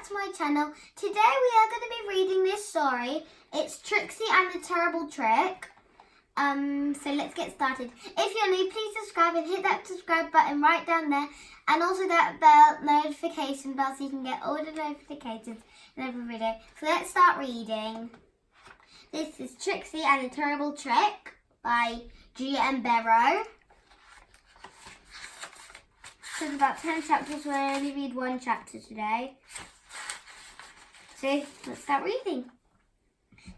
back to my channel. Today we are going to be reading this story. It's Trixie and the Terrible Trick. So let's get started. If you're new, please subscribe and hit that subscribe button right down there. And also that bell notification bell so you can get all the notifications in every video. So let's start reading. This is Trixie and the Terrible Trick by G.M. Barrow. There's about 10 chapters, we'll only read one chapter today. So let's start reading.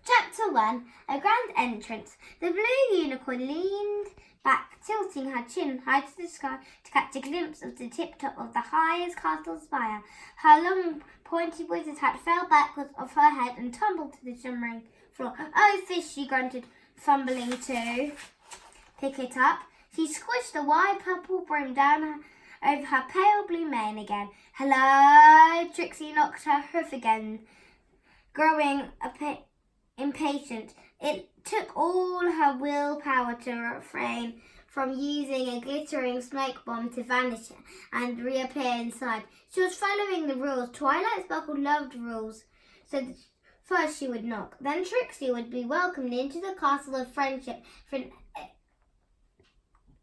Chapter 1, A Grand Entrance. The blue unicorn leaned back, tilting her chin high to the sky to catch a glimpse of the tip-top of the highest castle spire. Her long, pointy wizard hat fell backwards off her head and tumbled to the shimmering floor. Oh, fish, she grunted, fumbling to pick it up. She squished the wide purple brim down over her pale blue mane again. Hello! Trixie knocked her hoof again, growing impatient. It took all her willpower to refrain from using a glittering smoke bomb to vanish and reappear inside. She was following the rules. Twilight Sparkle loved rules, so first she would knock. Then Trixie would be welcomed into the Castle of Friendship for an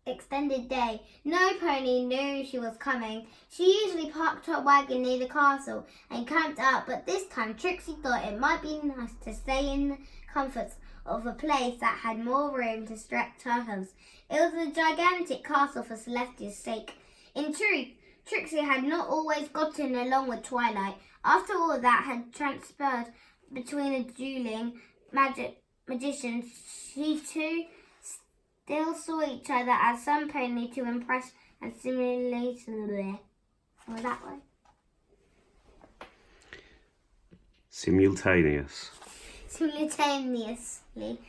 extended day. No pony knew she was coming. She usually parked her wagon near the castle and camped out, but this time Trixie thought it might be nice to stay in the comforts of a place that had more room to stretch her hooves. It was a gigantic castle for Celestia's sake. In truth, Trixie had not always gotten along with Twilight. After all that had transpired between the dueling magicians, she too still saw each other as some pony to impress and simultaneously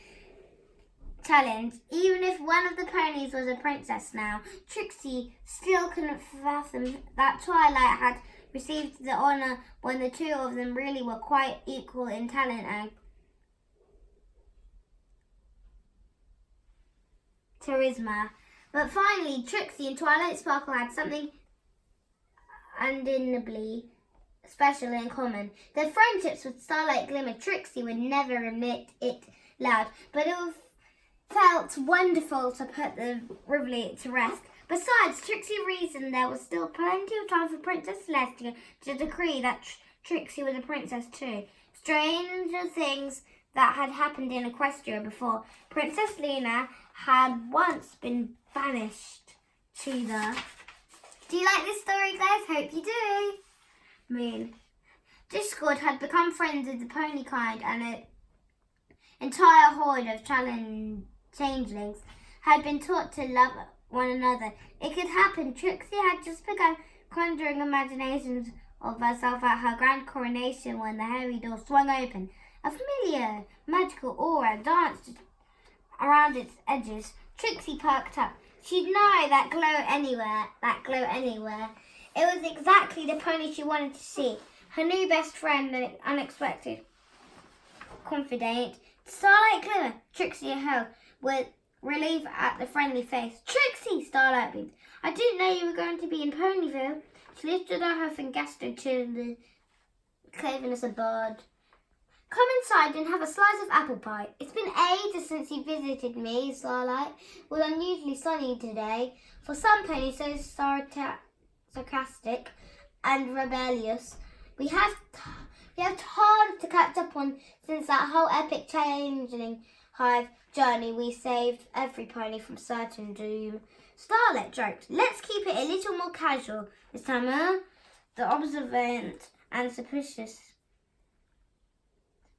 challenge. Even if one of the ponies was a princess now, Trixie still couldn't fathom that Twilight had received the honour when the two of them really were quite equal in talent and charisma. But finally, Trixie and Twilight Sparkle had something undeniably special in common. Their friendships with Starlight Glimmer. Trixie would never admit it loud, but it felt wonderful to put the rivalry to rest. Besides, Trixie reasoned there was still plenty of time for Princess Celestia to decree that Trixie was a princess too. Stranger things that had happened in Equestria before. Princess Lena had once been banished to the... Do you like this story, guys? Hope you do. Moon. Discord had become friends with the pony kind, and an entire horde of changelings had been taught to love one another. It could happen. Trixie had just begun conjuring imaginations of herself at her grand coronation when the heavy door swung open. A familiar magical aura danced around its edges. Trixie perked up. She'd know that glow anywhere. It was exactly the pony she wanted to see. Her new best friend and unexpected confidant. Starlight Glimmer, Trixie hailed with relief at the friendly face. Trixie, Starlight beamed. I didn't know you were going to be in Ponyville. She lifted her hoof and gestured to the claverness abode. Come inside and have a slice of apple pie. It's been ages since you visited me, Starlight. It was unusually sunny today. For some ponies so sarcastic and rebellious, we have time to catch up on since that whole epic changeling hive journey. We saved every pony from certain doom. Starlight joked. Let's keep it a little more casual this time, huh? The observant and suspicious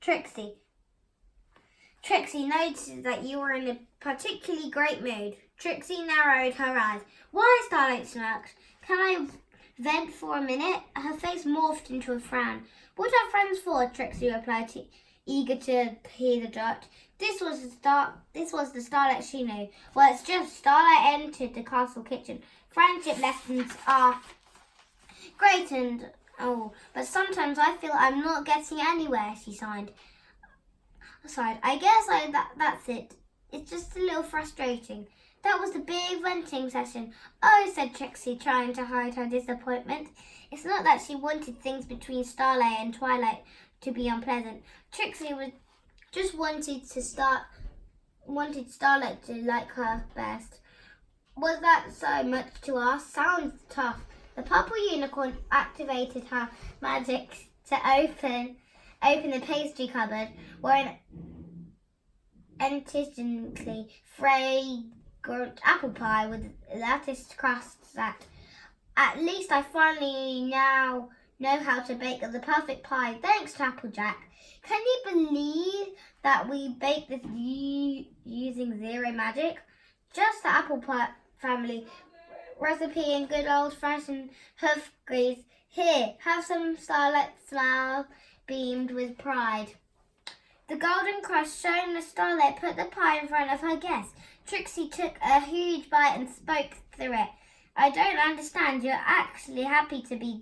Trixie noticed that you were in a particularly great mood. Trixie narrowed her eyes. Why, Starlight smirked. Can I vent for a minute? Her face morphed into a frown. What are friends for? Trixie replied, eager to hear the joke. This was the Starlight she knew. Well, it's just Starlight entered the castle kitchen. Friendship lessons are great and oh, but sometimes I feel I'm not getting anywhere, she sighed. I guess that's it. It's just a little frustrating. That was the big venting session. Oh, said Trixie, trying to hide her disappointment. It's not that she wanted things between Starlight and Twilight to be unpleasant. Trixie just wanted Starlight to like her best. Was that so much to ask? Sounds tough. The purple unicorn activated her magic to open the pastry cupboard, where an enticingly fragrant apple pie with latticed crust sat. At least I finally now know how to bake the perfect pie, thanks to Applejack. Can you believe that we baked this using zero magic? Just the apple pie family recipe and good old-fashioned hoof grease. Here, have some. Starlight smile beamed with pride. The golden crust shone as Starlight put the pie in front of her guests. Trixie took a huge bite and spoke through it. I don't understand. You're actually happy to be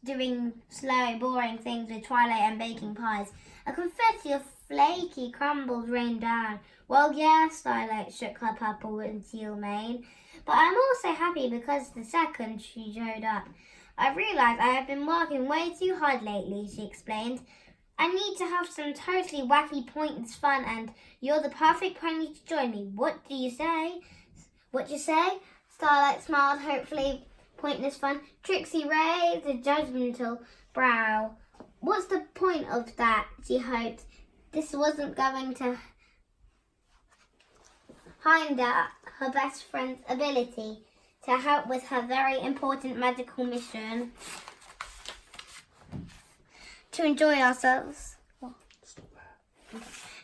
doing slow, boring things with Twilight and baking pies. A confetti of flaky crumbles rained down. Well, yeah, Starlight shook her purple and teal mane. But I'm also happy because the second she showed up, I realised I have been working way too hard lately, she explained. I need to have some totally wacky pointless fun, and you're the perfect pony to join me. What do you say? What you say? Starlight smiled, hopefully pointless fun. Trixie raised a judgmental brow. What's the point of that? She hoped. This wasn't going to hinder her best friend's ability to help with her very important magical mission. To enjoy ourselves.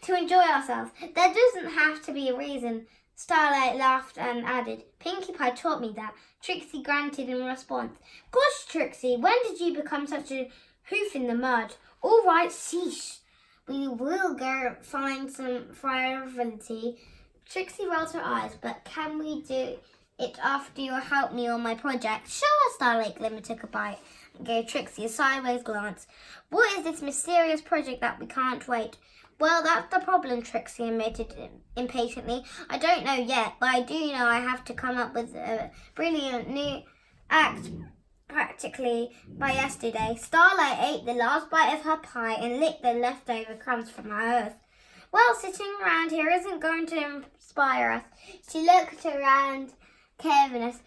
To enjoy ourselves. There doesn't have to be a reason. Starlight laughed and added, Pinkie Pie taught me that. Trixie grunted in response. Gosh, Trixie, when did you become such a hoof in the mud? All right, sheesh. We will go find some frivolity. Trixie rolled her eyes, but can we do it after you help me on my project? Sure, Starlight Glimmer took a bite and gave Trixie a sideways glance. What is this mysterious project that we can't wait? Well, that's the problem, Trixie admitted impatiently. I don't know yet, but I do know I have to come up with a brilliant new act practically by yesterday. Starlight ate the last bite of her pie and licked the leftover crumbs from her earth. Well, sitting around here isn't going to inspire us. She looked around cavernous,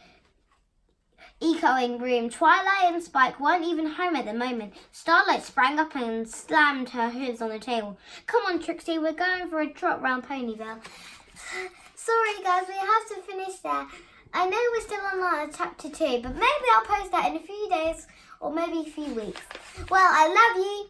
echoing room. Twilight and Spike weren't even home at the moment. Starlight sprang up and slammed her hooves on the table. Come on, Trixie, we're going for a trot round Ponyville. Sorry, guys, we have to finish there. I know we're still on chapter 2, but maybe I'll post that in a few days or maybe a few weeks. Well, I love you.